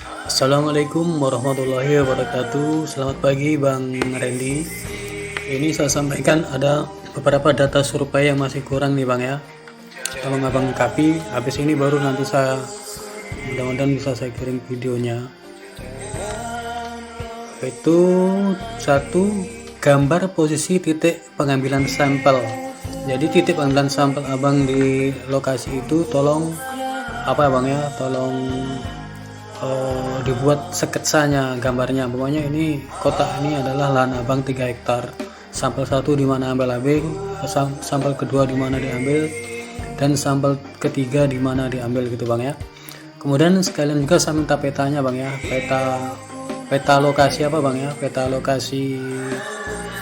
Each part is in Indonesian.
Assalamualaikum warahmatullahi wabarakatuh. Selamat pagi Bang Randy. Ini saya sampaikan ada beberapa data survei yang masih kurang nih Bang ya. Tolong Abang kapi. Habis ini baru nanti saya mudah-mudahan bisa saya kirim videonya. Itu satu, gambar posisi titik pengambilan sampel. Jadi titik pengambilan sampel Abang di lokasi itu tolong apa Bang ya, tolong dibuat sketsanya, gambarnya. Pokoknya ini kotak ini adalah lahan Abang 3 hektar. Sampel 1 di mana ambil, sampel kedua di mana diambil, dan sampel ketiga di mana diambil gitu Bang ya. Kemudian sekalian juga saya minta petanya Bang ya, peta lokasi apa Bang ya, peta lokasi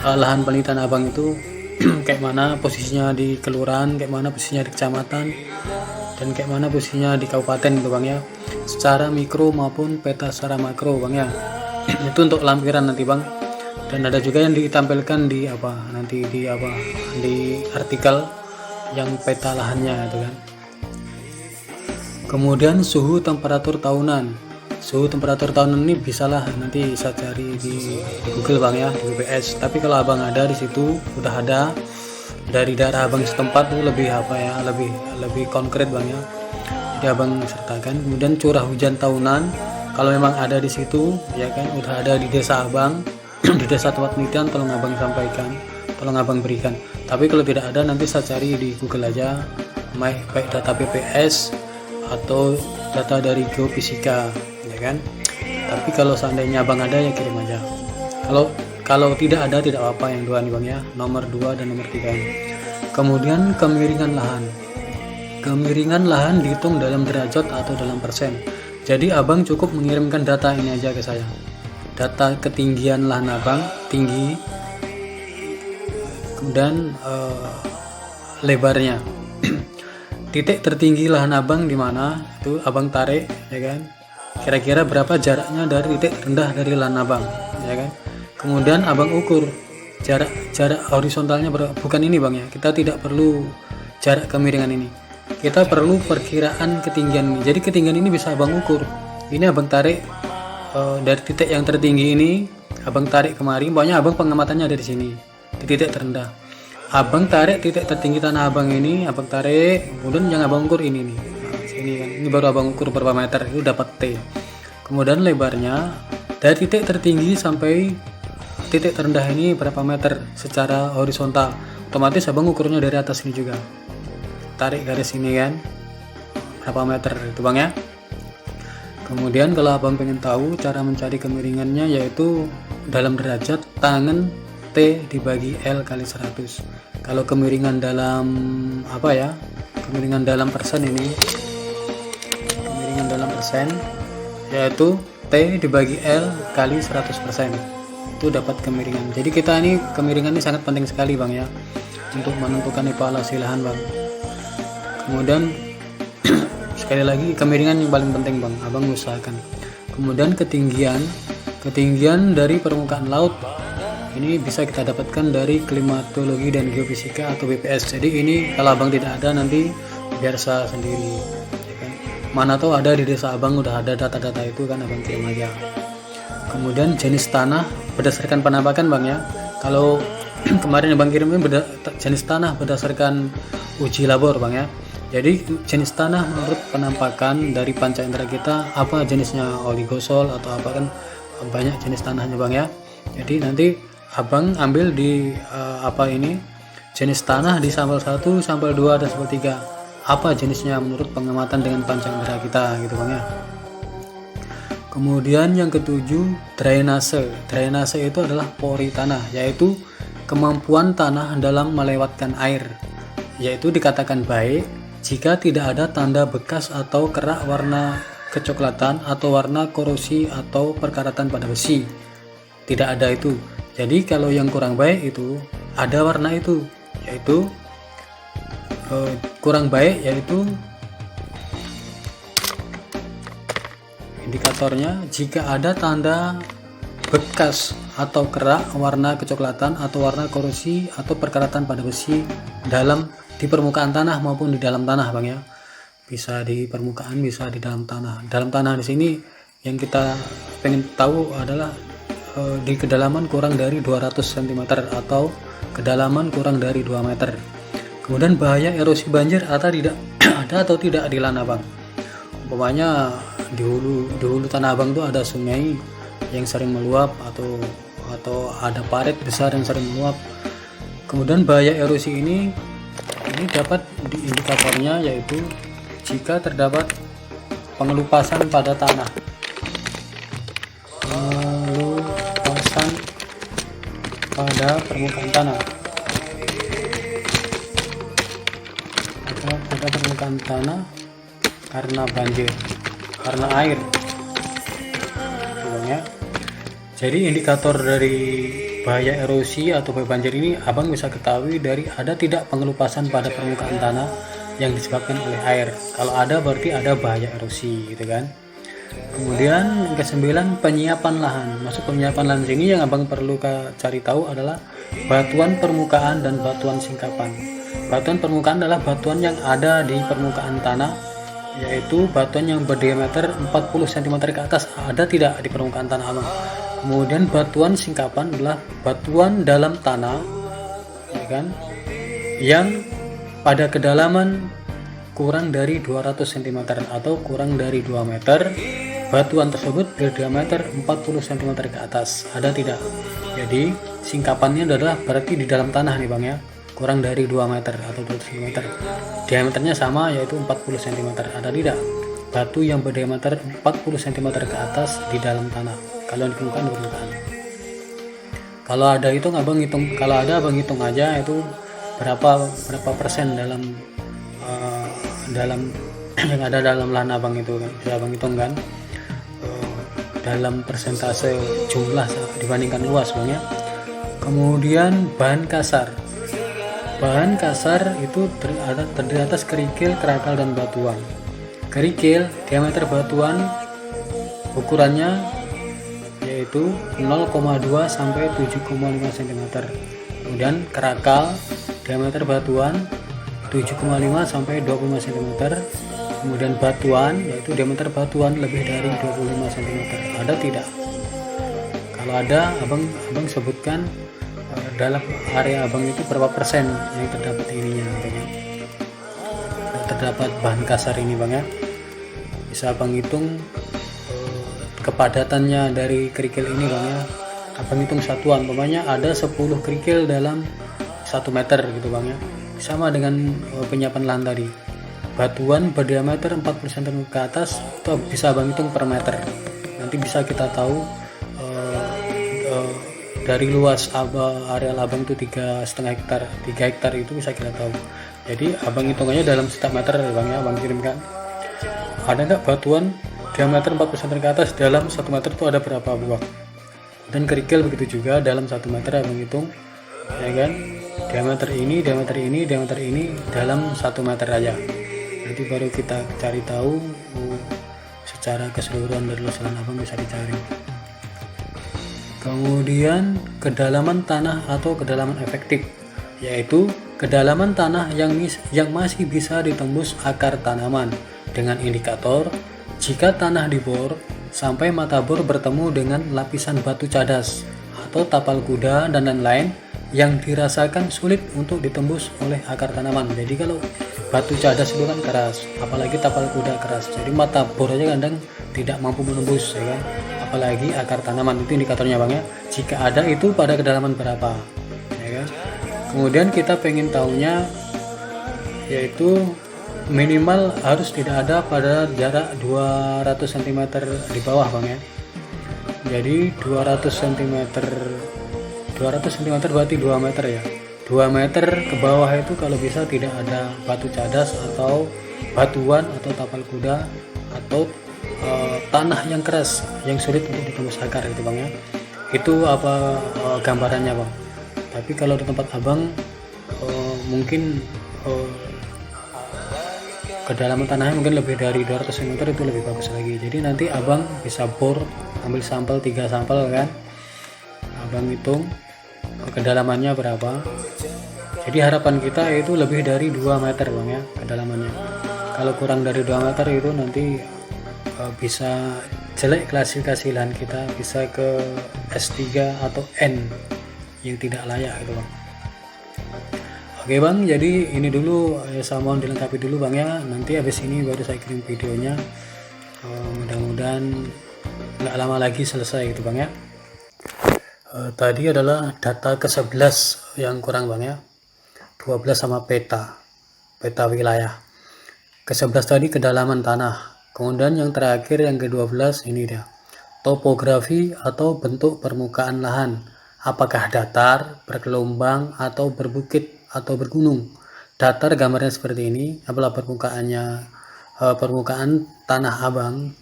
lahan penelitian Abang itu kayak mana posisinya di kelurahan, kayak mana posisinya di kecamatan, dan kayak mana posisinya di kabupaten gitu Bang ya, secara mikro maupun peta secara makro Bang ya. Itu untuk lampiran nanti Bang. Dan ada juga yang ditampilkan di di artikel yang peta lahannya itu kan. Kemudian suhu temperatur tahunan. Suhu temperatur tahunan ini bisalah nanti saya cari di Google Bang ya, di GPS. Tapi kalau Abang ada di situ, udah ada dari daerah Abang setempat itu lebih lebih konkret Bang ya. Jadi Abang sertakan. Kemudian curah hujan tahunan, kalau memang ada di situ ya kan, udah ada di desa Abang, di desa tempat penelitian, tolong Abang sampaikan, tolong Abang berikan. Tapi kalau tidak ada nanti saya cari di Google aja, baik data BPS atau data dari geofisika ya kan. Tapi kalau seandainya Abang ada ya kirim aja. Kalau tidak ada tidak apa-apa, yang dua nih Bang ya, nomor 2 dan nomor 3 ini. Kemudian kemiringan lahan. Kemiringan lahan dihitung dalam derajat atau dalam persen. Jadi Abang cukup mengirimkan data ini aja ke saya. Data ketinggian lahan Abang, tinggi, kemudian lebarnya. Titik tertinggi lahan Abang di mana? Itu Abang tarik ya kan. Kira-kira berapa jaraknya dari titik rendah dari lahan Abang, ya kan? Kemudian Abang ukur jarak horizontalnya berapa. Bukan ini Bang ya. Kita tidak perlu jarak kemiringan ini. Kita perlu perkiraan ketinggian ini. Jadi ketinggian ini bisa Abang ukur. Ini Abang tarik dari titik yang tertinggi ini, Abang tarik kemari. Pokoknya Abang pengamatannya ada di sini, di titik terendah. Abang tarik titik tertinggi tanah Abang ini, Abang tarik, kemudian yang Abang ukur ini nih. Nah, sini kan. Ini baru Abang ukur berapa meter, itu dapat T. Kemudian lebarnya dari titik tertinggi sampai titik terendah ini berapa meter secara horizontal. Otomatis Abang ukurnya dari atas ini juga. Tarik garis ini kan. Berapa meter itu Bang ya. Kemudian kalau Abang pengen tahu cara mencari kemiringannya, yaitu dalam derajat tangen T dibagi L kali 100. Kalau kemiringan dalam kemiringan dalam persen ini, kemiringan dalam persen yaitu T dibagi L kali 100%, itu dapat kemiringan. Jadi kita ini kemiringan ini sangat penting sekali Bang ya, untuk menentukan evaluasi lahan Bang. Kemudian sekali lagi kemiringan yang paling penting Bang, Abang usahakan. Kemudian ketinggian dari permukaan laut ini bisa kita dapatkan dari klimatologi dan geofisika atau BPS. Jadi ini kalau Abang tidak ada nanti biar saya sendiri ya kan. Mana tahu ada di desa Abang udah ada data-data itu kan, Abang kirim aja. Kemudian jenis tanah berdasarkan penampakan Bang ya. Kalau kemarin Abang kirim ini jenis tanah berdasarkan uji labor Bang ya. Jadi jenis tanah menurut penampakan dari panca indera kita, apa jenisnya, oligosol atau apa kan, banyak jenis tanahnya Bang ya. Jadi nanti Abang ambil di jenis tanah di sampel 1, sampel 2 dan sampel 3. Apa jenisnya menurut pengamatan dengan panca indera kita gitu Bang ya. Kemudian yang ketujuh, drainase. Drainase itu adalah pori tanah, yaitu kemampuan tanah dalam melewatkan air, yaitu dikatakan baik jika tidak ada tanda bekas atau kerak warna kecoklatan atau warna korosi atau perkaratan pada besi. Tidak ada itu. Jadi kalau yang kurang baik itu ada warna itu, yaitu kurang baik, yaitu indikatornya jika ada tanda bekas atau kerak warna kecoklatan atau warna korosi atau perkaratan pada besi di permukaan tanah maupun di dalam tanah Bang ya. Bisa di permukaan, bisa di dalam tanah. Dalam tanah di sini yang kita pengen tahu adalah di kedalaman kurang dari 200 cm atau kedalaman kurang dari 2 meter. Kemudian bahaya erosi banjir atau tidak ada atau tidak di Lahan Abang. Umpamanya di hulu Tanah Abang tuh ada sungai yang sering meluap atau ada parit besar yang sering meluap. Kemudian bahaya erosi ini dapat indikatornya yaitu jika terdapat pengelupasan pada tanah. Pengelupasan pada permukaan tanah. Atau pada permukaan tanah karena banjir, karena air. Ya. Jadi indikator dari bahaya erosi atau bahaya banjir ini Abang bisa ketahui dari ada tidak pengelupasan pada permukaan tanah yang disebabkan oleh air. Kalau ada berarti ada bahaya erosi gitu kan. Kemudian yang ke-9 penyiapan lahan. Masuk penyiapan lahan sini yang Abang perlu cari tahu adalah batuan permukaan dan batuan singkapan. Batuan permukaan adalah batuan yang ada di permukaan tanah, yaitu batuan yang berdiameter 40 cm ke atas ada tidak di permukaan tanah Abang. Kemudian batuan singkapan adalah batuan dalam tanah, ya kan, yang pada kedalaman kurang dari 200 cm atau kurang dari 2 meter. Batuan tersebut berdiameter 40 cm ke atas ada tidak. Jadi singkapannya adalah berarti di dalam tanah nih Bang ya, kurang dari 2 meter atau 2 cm. Diameternya sama yaitu 40 cm. Ada tidak batu yang berdiameter 40 cm ke atas di dalam tanah? Kalau di permukaan. Kalau ada itu Abang hitung, kalau ada Abang hitung aja itu berapa persen dalam yang ada dalam lahan Abang itu kan. Bisa Abang hitung kan, dalam persentase jumlah dibandingkan luas Bang ya. Kemudian bahan kasar. Bahan kasar itu terdiri atas kerikil, kerakal, dan batuan. Kerikil, diameter batuan ukurannya yaitu 0,2 sampai 7,5 cm. Kemudian kerakal, diameter batuan 7,5 sampai 25 cm. Kemudian batuan yaitu diameter batuan lebih dari 25 cm. Ada tidak? Kalau ada, abang sebutkan dalam area Abang itu berapa persen yang terdapat ininya Bang ya. Terdapat bahan kasar ini Bang ya. Bisa Abang hitung kepadatannya dari kerikil ini Bang ya. Abang hitung satuan, umpamanya ada 10 kerikil dalam 1 meter gitu Bang ya. Sama dengan penyiapan lahan tadi. Batuan berdiameter 40 cm ke atas itu bisa Abang hitung per meter. Nanti bisa kita tahu dari luas areal Abang itu 3,5 hektar, 3 hektar itu bisa kita tahu. Jadi Abang hitungannya dalam setiap meter Bang ya, Abang kirimkan. Ada enggak batuan diameter 40 cm ke atas dalam 1 meter itu ada berapa buah? Dan kerikil begitu juga dalam 1 meter Abang hitung, ya kan? Diameter ini dalam 1 meter aja. Nanti baru kita cari tahu secara keseluruhan dari luas lahan Abang bisa dicari. Kemudian kedalaman tanah atau kedalaman efektif, yaitu kedalaman tanah yang masih bisa ditembus akar tanaman dengan indikator jika tanah dibor sampai mata bor bertemu dengan lapisan batu cadas atau tapal kuda dan lain-lain yang dirasakan sulit untuk ditembus oleh akar tanaman. Jadi kalau batu cadas itu kan keras, apalagi tapal kuda keras, jadi mata bor aja kadang tidak mampu menembus, ya kan? Apalagi akar tanaman. Itu indikatornya Bang ya. Jika ada itu pada kedalaman berapa, ya kan? Kemudian kita pengen tahunya yaitu minimal harus tidak ada pada jarak 200 cm di bawah Bang ya. Jadi 200 cm berarti 2 meter ya. 2 meter ke bawah itu kalau bisa tidak ada batu cadas atau batuan atau tapal kuda atau tanah yang keras yang sulit untuk ditembus akar gitu Bang ya. Itu apa gambarannya Bang. Tapi kalau di tempat Abang mungkin kedalaman tanahnya mungkin lebih dari 200 cm itu lebih bagus lagi. Jadi nanti Abang bisa bor, ambil sampel 3 sampel kan, Abang hitung kedalamannya berapa. Jadi harapan kita itu lebih dari 2 meter Bang ya kedalamannya. Kalau kurang dari 2 meter itu nanti bisa jelek klasifikasi lahan kita bisa ke S3 atau N yang tidak layak gitu bang. Oke bang, jadi ini dulu saya mohon dilengkapi dulu bang ya, nanti habis ini baru saya kirim videonya. Mudah-mudahan nggak lama lagi selesai gitu bang ya. Tadi adalah data ke-11 yang kurang bang ya, 12 sama peta wilayah. Ke-11 tadi kedalaman tanah, kemudian yang terakhir yang ke-12 ini dia, topografi atau bentuk permukaan lahan, apakah datar, bergelombang, atau berbukit atau bergunung. Datar gambarnya seperti ini, adalah permukaannya permukaan tanah abang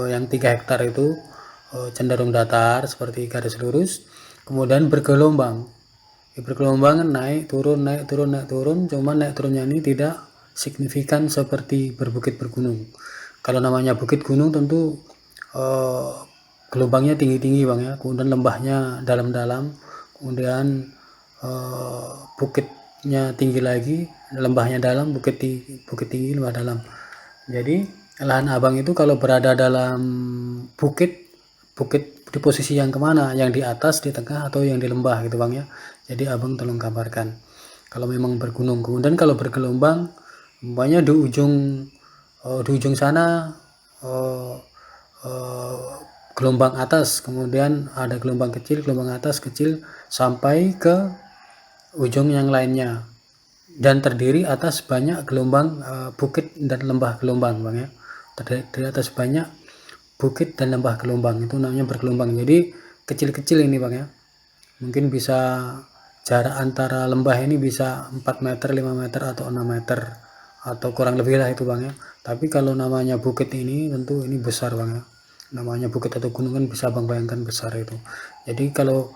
yang 3 hektar itu cenderung datar seperti garis lurus. Kemudian bergelombang, bergelombang naik turun naik turun naik turun, cuman naik turunnya ini tidak signifikan seperti berbukit bergunung. Kalau namanya bukit gunung tentu gelombangnya tinggi-tinggi bang ya, kemudian lembahnya dalam-dalam, kemudian bukitnya tinggi lagi, lembahnya dalam, bukit tinggi, lembah dalam. Jadi lahan abang itu kalau berada dalam bukit di posisi yang kemana, yang di atas, di tengah, atau yang di lembah gitu bang ya. Jadi abang tolong gambarkan kalau memang bergunung. Kemudian kalau bergelombang, umpamanya di ujung sana gelombang atas, kemudian ada gelombang kecil, gelombang atas, kecil, sampai ke ujung yang lainnya, dan terdiri atas banyak gelombang bukit dan lembah gelombang bang ya. Terdiri atas banyak bukit dan lembah gelombang, itu namanya bergelombang. Jadi kecil-kecil ini bang ya, mungkin bisa jarak antara lembah ini bisa 4 meter, 5 meter, atau 6 meter, atau kurang lebih lah itu bang ya. Tapi kalau namanya bukit ini tentu ini besar bang ya, namanya bukit atau gunung kan bisa abang bayangkan besar itu. Jadi kalau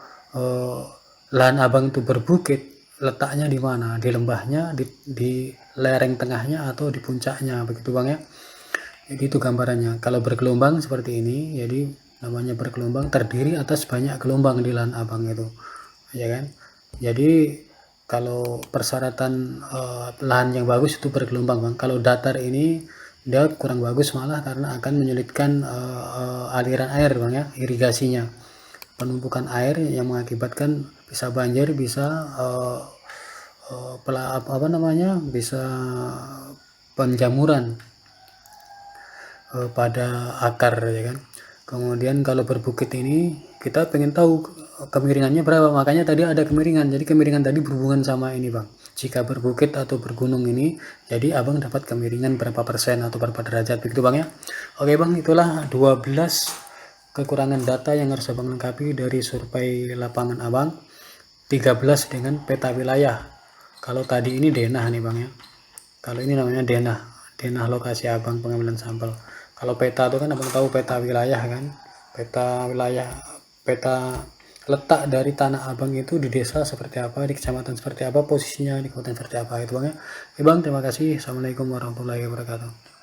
lahan abang itu berbukit, letaknya di mana, di lembahnya, di lereng tengahnya, atau di puncaknya, begitu bang ya. Jadi itu gambarannya. Kalau bergelombang seperti ini, jadi namanya bergelombang, terdiri atas banyak gelombang di lahan abang itu, ya kan. Jadi kalau persyaratan lahan yang bagus itu bergelombang bang. Kalau datar ini dia kurang bagus malah, karena akan menyulitkan aliran air bang ya, irigasinya, penumpukan air yang mengakibatkan bisa banjir, bisa bisa penjamuran pada akar, ya kan. Kemudian kalau berbukit ini kita pengen tahu kemiringannya berapa, makanya tadi ada kemiringan. Jadi kemiringan tadi berhubungan sama ini bang, jika berbukit atau bergunung ini, jadi abang dapat kemiringan berapa persen atau berapa derajat, begitu bang ya. Oke bang, itulah 12 kekurangan data yang harus abang lengkapi dari survei lapangan abang. 13 dengan peta wilayah. Kalau tadi ini denah nih bang ya, kalau ini namanya denah lokasi abang pengambilan sampel. Kalau peta itu kan abang tahu peta wilayah kan, peta wilayah, peta letak dari tanah abang itu di desa seperti apa, di kecamatan seperti apa, posisinya di kabupaten seperti apa, itu bang ya. Oke bang, terima kasih. Assalamualaikum warahmatullahi wabarakatuh.